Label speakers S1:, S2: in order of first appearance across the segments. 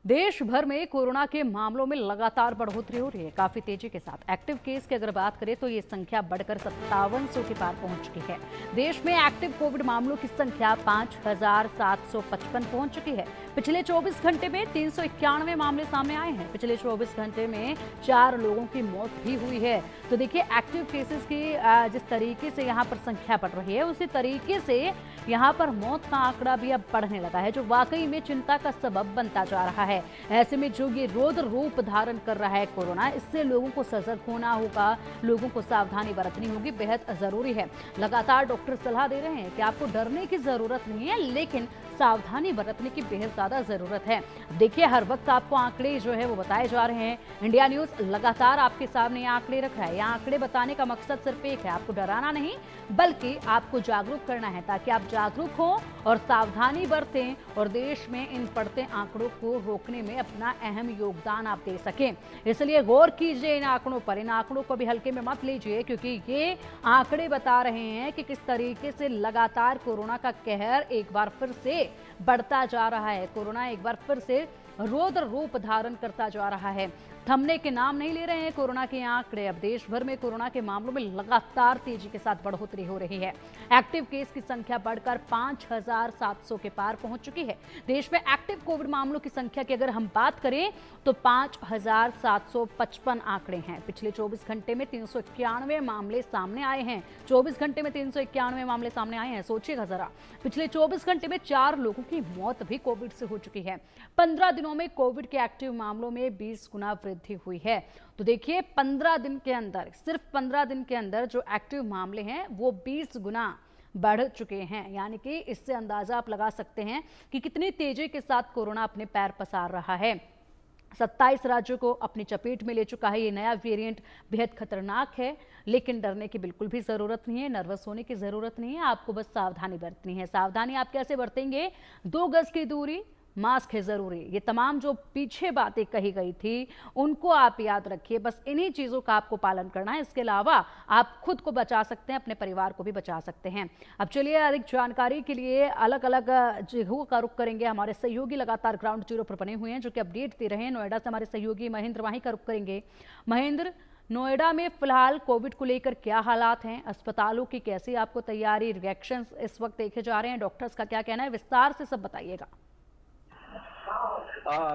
S1: देश भर में कोरोना के मामलों में लगातार बढ़ोतरी हो रही है, काफी तेजी के साथ। एक्टिव केस की अगर बात करें तो ये संख्या बढ़कर 5700 के पार पहुंच चुकी है। देश में एक्टिव कोविड मामलों की संख्या 5755 पहुंच चुकी है। पिछले 24 घंटे में 391 मामले सामने आए हैं। पिछले 24 घंटे में 4 लोगों की मौत भी हुई है। तो देखिए, एक्टिव केसेस की जिस तरीके से यहाँ पर संख्या बढ़ रही है, उसी तरीके से यहाँ पर मौत का आंकड़ा भी अब बढ़ने लगा है, जो वाकई में चिंता का सबब बनता जा रहा है। ऐसे में जो ये रौद्र रूप धारण कर रहा है कोरोना, इससे लोगों को सजग होना होगा, लोगों को सावधानी बरतनी होगी, बेहद जरूरी है। लगातार डॉक्टर सलाह दे रहे हैं कि आपको डरने की जरूरत नहीं है, लेकिन सावधानी बरतने की बेहद ज्यादा जरूरत है। देखिए, हर वक्त आपको आंकड़े जो है वो बताए जा रहे हैं। इंडिया न्यूज लगातार आपके सामने आंकड़े रख रहा है। ये आंकड़े बताने का मकसद सिर्फ एक है, आपको डराना नहीं, बल्कि आपको जागरूक करना है, ताकि आप जागरूक हो और सावधानी बरतें और देश में इन बढ़ते आंकड़ों को रोकने में अपना अहम योगदान आप दे सकें। इसलिए गौर कीजिए इन आंकड़ों पर। इन आंकड़ों को भी हल्के में मत लीजिए, क्योंकि ये आंकड़े बता रहे हैं कि किस तरीके से लगातार कोरोना का कहर एक बार फिर से बढ़ता जा रहा है। कोरोना एक बार फिर से रौद्र रूप धारण करता जा रहा है। थमने के नाम नहीं ले रहे हैं कोरोना के आंकड़े। अब देश भर में कोरोना के मामलों में लगातार तेजी के साथ बढ़ोतरी हो रही है। एक्टिव केस की संख्या बढ़कर 5700 के पार पहुंच चुकी है। देश में एक्टिव कोविड मामलों की संख्या की अगर हम बात करें तो 5755 आंकड़े हैं। पिछले 24 घंटे में 391 मामले सामने आए हैं। 24 घंटे में 391 मामले सामने आए हैं, सोचिएगा जरा। पिछले 24 घंटे में 4 लोगों की मौत भी कोविड से हो चुकी है। 15 दिनों में कोविड के एक्टिव मामलों में 20 गुना वृद्धि हुई है। तो देखिए, 15 दिन के अंदर, सिर्फ 15 दिन के अंदर जो एक्टिव मामले हैं वो 20 गुना बढ़ चुके हैं। यानी कि इससे अंदाजा आप लगा सकते हैं कि कितनी तेजी के साथ कोरोना अपने पैर पसार रहा है। 27 राज्यों को अपनी चपेट में ले चुका है। ये नया वेरिएंट बेहद खतरनाक है, लेकिन डरने की बिल्कुल भी जरूरत नहीं है, नर्वस होने की जरूरत नहीं है। आपको बस सावधानी बरतनी है। सावधानी आप कैसे बरतेंगे? 2 गज की दूरी, मास्क है जरूरी। ये तमाम जो पीछे बातें कही गई थी उनको आप याद रखिए। बस इन्हीं चीजों का आपको पालन करना है। इसके अलावा आप खुद को बचा सकते हैं, अपने परिवार को भी बचा सकते हैं। अब चलिए, अधिक जानकारी के लिए अलग अलग जगहों का रुख करेंगे। हमारे सहयोगी लगातार ग्राउंड जीरो पर बने हुए हैं, जो कि अपडेट दे रहे हैं। नोएडा से हमारे सहयोगी महेंद्र वहीं का रुख करेंगे। महेंद्र, नोएडा में फिलहाल कोविड को लेकर क्या हालात हैं? अस्पतालों की कैसी आपको तैयारी, रिएक्शन इस वक्त देखे जा रहे हैं? डॉक्टर्स का क्या कहना है? विस्तार से सब बताइएगा।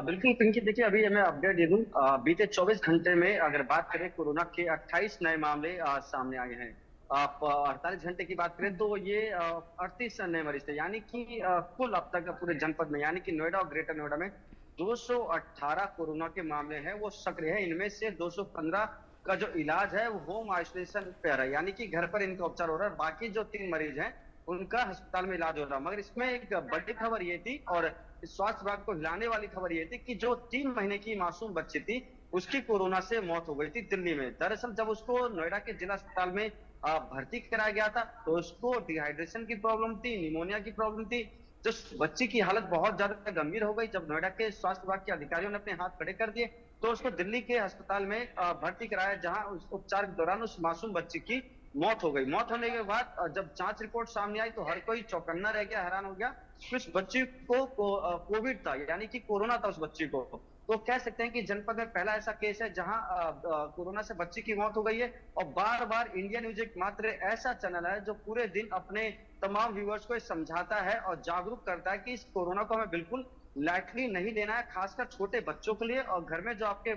S2: बिल्कुल पिंकी, देखिए अभी मैं अपडेट दे दूं। बीते 24 घंटे में अगर बात करें, कोरोना के 28 नए मामले सामने आए हैं। आप 48 घंटे की बात करें तो ये 38 नए मरीज थे। यानी कि कुल अब तक पूरे जनपद में, यानी कि नोएडा और ग्रेटर नोएडा में 218 कोरोना के मामले हैं वो सक्रिय है। इनमें से 215 का जो इलाज है वो होम आइसोलेशन पे है, यानी कि घर पर इनका उपचार हो रहा है। बाकी जो 3 मरीज हैं उनका अस्पताल में इलाज हो रहा है। मगर इसमें एक बड़ी खबर ये थी, और स्वास्थ्य विभाग को हिलाने वाली खबर ये थी, कि जो 3 महीने की मासूम बच्ची थी उसकी कोरोना से मौत हो गई थी दिल्ली में। दरअसल जब उसको नोएडा के जिला अस्पताल में भर्ती कराया गया था तो उसको डिहाइड्रेशन की प्रॉब्लम थी, निमोनिया की प्रॉब्लम थी। जो बच्ची की हालत बहुत ज्यादा गंभीर हो गई। जब नोएडा के स्वास्थ्य विभाग के अधिकारियों ने अपने हाथ खड़े कर दिए तो उसको दिल्ली के अस्पताल में भर्ती कराया, जहां उस उपचार के दौरान उस मासूम बच्ची की मौत हो गई। मौत होने के बाद जब जांच रिपोर्ट सामने आई तो हर कोई चौकन्ना रह गया, हैरान हो गया। उस बच्ची को कोविड था, यानी कि कोरोना था उस बच्ची को। तो कह सकते हैं कि जनपद में पहला ऐसा केस है जहां कोरोना से बच्ची की मौत हो गई है। और बार बार इंडिया न्यूज एकमात्र ऐसा चैनल है जो पूरे दिन अपने तमाम व्यूअर्स को समझाता है और जागरूक करता है कि इस कोरोना को हमें बिल्कुल लाइटली नहीं लेना है, खासकर छोटे बच्चों के लिए और घर में जो आपके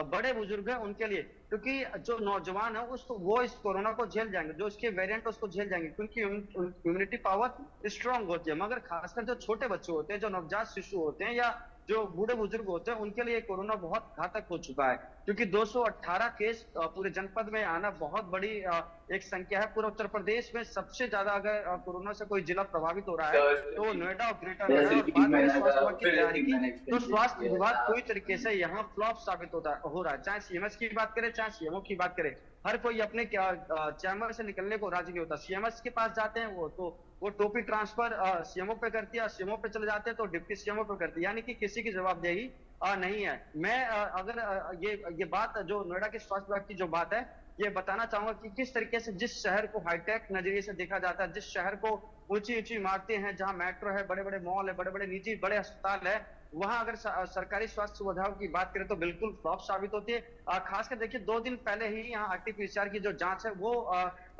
S2: बड़े बुजुर्ग हैं उनके लिए। क्योंकि जो नौजवान है वो इस कोरोना को झेल जाएंगे, जो इसके वेरिएंट उसको झेल जाएंगे, क्योंकि इम्यूनिटी पावर स्ट्रांग होती है। मगर खासकर जो छोटे बच्चे होते हैं, जो नवजात शिशु होते हैं, या जो बूढ़े बुजुर्ग होते हैं, उनके लिए कोरोना बहुत घातक हो चुका है। क्योंकि 218 केस पूरे जनपद में आना बहुत बड़ी एक संख्या है। पूरे उत्तर प्रदेश में सबसे ज्यादा अगर कोरोना से कोई जिला प्रभावित हो रहा है तो नोएडा और ग्रेटर नोएडा। और बात करें स्वास्थ्य विभाग की तैयारी की, तो स्वास्थ्य विभाग पूरी तरीके से यहाँ फ्लॉप साबित हो रहा है। चाहे सीएमएस की बात करें, चाहे सीएमओ की बात करें, हर कोई अपने चैम्बर से निकलने को राजी नहीं होता। सीएमएस के पास जाते हैं वो टोपी ट्रांसफर सीएमओ पे करती है, सीएमओ पे चले जाते हैं तो डिप्टी सीएमओ पे करती है, यानी कि किसी की जवाबदेही नहीं है। मैं अगर ये बात जो नोएडा के स्वास्थ्य विभाग की जो बात है, ये बताना चाहूंगा कि किस तरीके से जिस शहर को हाईटेक नजरिए से देखा जाता है, जिस शहर को ऊंची ऊंची इमारतें हैं, जहां मेट्रो है, बड़े बड़े मॉल है, बड़े बड़े निजी बड़े अस्पताल है, वहां अगर सरकारी स्वास्थ्य सुविधाओं की बात करें तो बिल्कुल फ्लॉप साबित होती है। खासकर देखिए 2 दिन पहले ही यहाँ आरटीपीसीआर की जो जांच है वो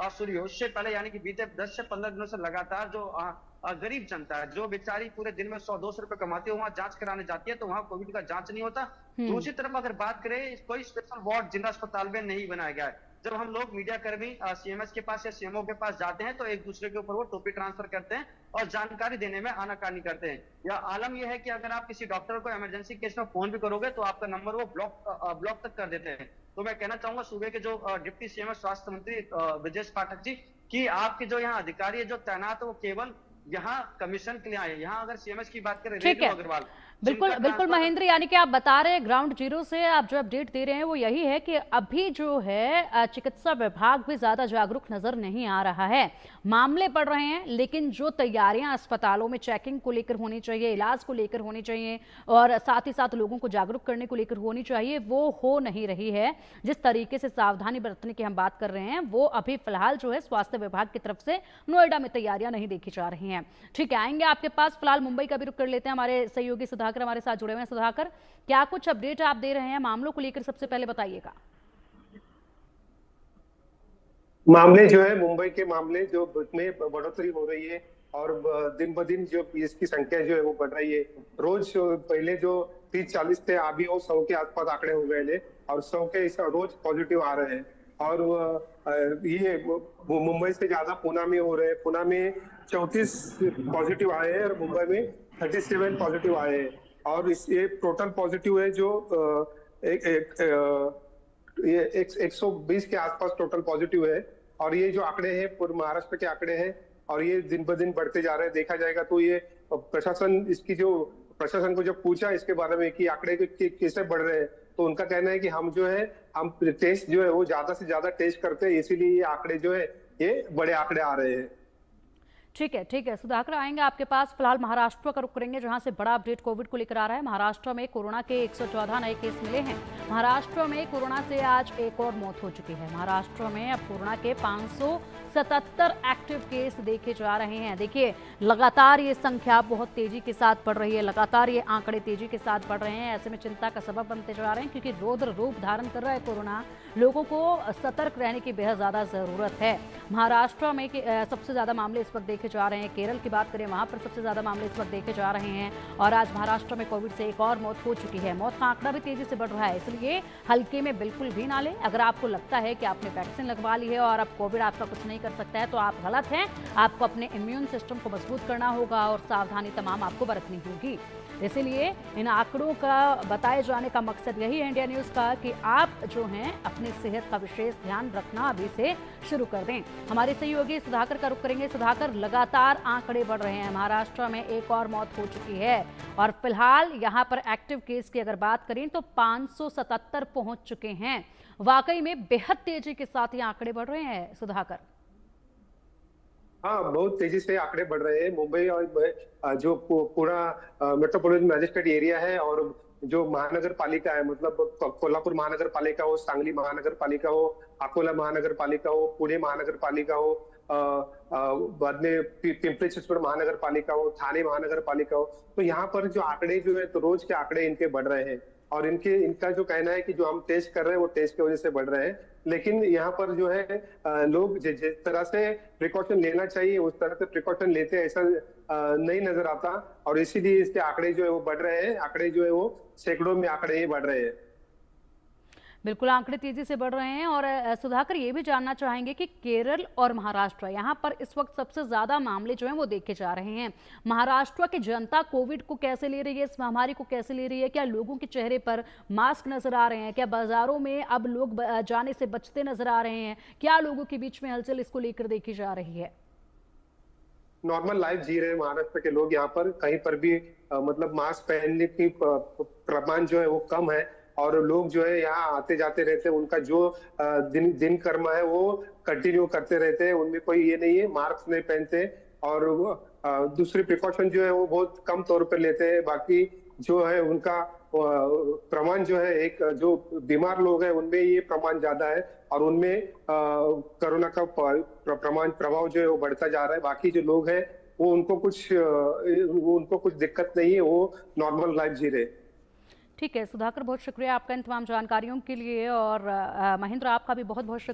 S2: शुरू हुई। उससे पहले यानी कि बीते 10 से 15 दिनों से लगातार जो गरीब जनता है, जो बेचारी पूरे दिन में 100-200 रुपए कमाती है, वहां जांच कराने जाती है तो वहां कोविड का जांच नहीं होता।
S1: हम्म।
S2: दूसरी तरफ अगर बात करें, कोई स्पेशल वार्ड जिला अस्पताल में नहीं बनाया गया है। जब हम लोग मीडिया कर्मी सीएमएस के पास या सीएमओ के पास जाते हैं तो एक दूसरे के ऊपर वो टोपी ट्रांसफर करते हैं और जानकारी देने में आनाकानी करते हैं। या आलम यह है कि अगर आप किसी डॉक्टर को इमरजेंसी केस में फोन भी करोगे तो आपका नंबर वो ब्लॉक तक कर देते हैं। तो मैं कहना चाहूंगा सूबे के जो डिप्टी सीएम स्वास्थ्य मंत्री ब्रजेश पाठक जी, कि आपके जो यहाँ अधिकारी है जो तैनात है वो केवल यहाँ कमीशन के लिए आए। यहाँ अगर सीएमएस की बात करें
S1: ठीक
S2: रेणु
S1: है।
S2: अग्रवाल,
S1: बिल्कुल
S2: जिनका
S1: बिल्कुल
S2: ट्रांसफर
S1: महेंद्र, यानी कि आप बता रहे हैं ग्राउंड जीरो से आप जो अपडेट दे रहे हैं वो यही है कि अभी जो है चिकित्सा विभाग भी ज्यादा जागरूक नजर नहीं आ रहा है। मामले बढ़ रहे हैं लेकिन जो तैयारियां अस्पतालों में चेकिंग को लेकर होनी चाहिए, इलाज को लेकर होनी चाहिए और साथ ही साथ लोगों को जागरूक करने को लेकर होनी चाहिए, वो हो नहीं रही है। जिस तरीके से सावधानी बरतने की हम बात कर रहे हैं वो अभी फिलहाल जो है स्वास्थ्य विभाग की तरफ से नोएडा में तैयारियां नहीं देखी जा रही हैं। ठीक है, आएंगे आपके पास। फिलहाल मुंबई का भी रुख कर लेते हैं। हमारे सहयोगी सुधाकर हमारे साथ जुड़े हुए हैं। सुधाकर, क्या कुछ अपडेट आप दे रहे हैं मामलों को लेकर, सबसे पहले बताइएगा।
S3: मामले जो है मुंबई के मामले जो में बढ़ोतरी हो रही है और दिन ब दिन जो इसकी संख्या जो है वो बढ़ रही है। रोज पहले जो 30-40 थे, अभी वो 100 के आसपास आंकड़े हो गए थे और 100 के रोज पॉजिटिव आ रहे हैं। और ये मुंबई से ज्यादा पुणे में हो रहे हैं। पुणे में 34 पॉजिटिव आए हैं और मुंबई में 37 पॉजिटिव आए हैं। और ये टोटल पॉजिटिव है जो ये 120 के आसपास टोटल पॉजिटिव है। और ये जो आंकड़े हैं पूरे महाराष्ट्र के आंकड़े हैं और ये दिन ब दिन बढ़ते जा रहे हैं। देखा जाएगा तो ये प्रशासन को जब पूछा इसके बारे में कि आंकड़े कैसे बढ़ रहे हैं, तो उनका कहना है कि हम टेस्ट जो है वो ज्यादा से ज्यादा टेस्ट करते हैं, इसीलिए ये आंकड़े जो है ये बड़े आंकड़े आ रहे हैं।
S1: ठीक है सुधाकर, आएंगे आपके पास। फिलहाल महाराष्ट्र का रुख करेंगे जहां से बड़ा अपडेट कोविड को लेकर आ रहा है। महाराष्ट्र में कोरोना के 114 नए केस मिले हैं। महाराष्ट्र में कोरोना से आज एक और मौत हो चुकी है। महाराष्ट्र में अब कोरोना के 577 एक्टिव केस देखे जा रहे हैं। देखिए, लगातार ये संख्या बहुत तेजी के साथ बढ़ रही है, लगातार ये आंकड़े तेजी के साथ बढ़ रहे हैं। ऐसे में चिंता का सबब बनते जा रहे हैं क्योंकि रौद्र रूप धारण कर रहा है कोरोना। लोगों को सतर्क रहने की बेहद ज्यादा जरूरत है। महाराष्ट्र में सबसे ज्यादा मामले इस वक्त देखे जा रहे हैं। केरल की बात करें, वहां पर सबसे ज्यादा मामले इस वक्त देखे जा रहे हैं। और आज महाराष्ट्र में कोविड से एक और मौत हो चुकी है। मौत का आंकड़ा भी तेजी से बढ़ रहा है, इसलिए हल्के में बिल्कुल भी ना लें। अगर आपको लगता है कि आपने वैक्सीन लगवा ली है और अब कोविड आपका कुछ नहीं कर सकता है तो आप गलत हैं। आपको अपने इम्यून सिस्टम को मजबूत करना होगा और सावधानी तमाम आपको बरतनी होगी। इसीलिए इन आंकड़ों का बताए जाने का मकसद यही है इंडिया न्यूज का कि आप जो हैं अपनी सेहत का विशेष ध्यान रखना अभी से शुरू कर दें। हमारे सहयोगी सुधाकर का रुख करेंगे। सुधाकर, लगातार आंकड़े बढ़ रहे हैं। महाराष्ट्र में एक और मौत हो चुकी है और फिलहाल यहाँ पर एक्टिव केस की अगर बात करें तो 577 पहुंच चुके हैं। वाकई में बेहद तेजी के साथ ये आंकड़े बढ़ रहे हैं सुधाकर।
S3: हाँ, बहुत तेजी से आंकड़े बढ़ रहे हैं। मुंबई और जो पूरा मेट्रोपॉलिटन मैजिस्ट्रेट एरिया है और जो महानगर पालिका है, मतलब कोल्हापुर महानगर पालिका हो, सांगली महानगर पालिका हो, अकोला महानगर पालिका हो, पुणे महानगर पालिका हो, बाद में पिंपरी चिंचवड महानगर पालिका हो, थाने महानगर पालिका हो, तो यहाँ पर जो आंकड़े जो है तो रोज के आंकड़े इनके बढ़ रहे हैं। और इनका जो कहना है कि जो हम टेस्ट कर रहे हैं वो टेस्ट की वजह से बढ़ रहे हैं। लेकिन यहाँ पर जो है लोग जिस तरह से प्रिकॉशन लेना चाहिए उस तरह से प्रिकॉशन लेते हैं ऐसा नहीं नजर आता। और इसीलिए इसके आंकड़े जो है वो बढ़ रहे हैं। आंकड़े जो है वो सैकड़ों में आंकड़े ही बढ़ रहे हैं।
S1: बिल्कुल, आंकड़े तेजी से बढ़ रहे हैं। और सुधाकर, ये भी जानना चाहेंगे कि केरल और महाराष्ट्र, यहाँ पर इस वक्त सबसे ज्यादा मामले जो हैं वो देखे जा रहे हैं। महाराष्ट्र की जनता कोविड को कैसे ले रही है, इस महामारी को कैसे ले रही है? क्या लोगों के चेहरे पर मास्क नजर आ रहे हैं? क्या बाजारों में अब लोग जाने से बचते नजर आ रहे हैं? क्या लोगों के बीच में हलचल इसको लेकर देखी जा रही है?
S3: नॉर्मल लाइफ जी रहे हैं महाराष्ट्र के लोग। यहाँ पर कहीं पर भी मतलब मास्क पहनने की प्रमाण जो है वो कम है और लोग जो है यहाँ आते जाते रहते हैं। उनका जो दिन कर्म है वो कंटिन्यू करते रहते हैं। उनमें कोई ये नहीं है मास्क नहीं पहनते और दूसरी प्रिकॉशन जो है वो बहुत कम तौर पर लेते हैं। बाकी जो है उनका प्रमाण जो है एक जो बीमार लोग हैं उनमें ये प्रमाण ज्यादा है और उनमें कोरोना का प्रभाव जो है वो बढ़ता जा रहा है। बाकी जो लोग हैं वो उनको कुछ दिक्कत नहीं है, वो नॉर्मल लाइफ जी रहे।
S1: ठीक है सुधाकर, बहुत शुक्रिया आपका इन तमाम जानकारियों के लिए। और महेंद्र, आपका भी बहुत बहुत शुक्रिया।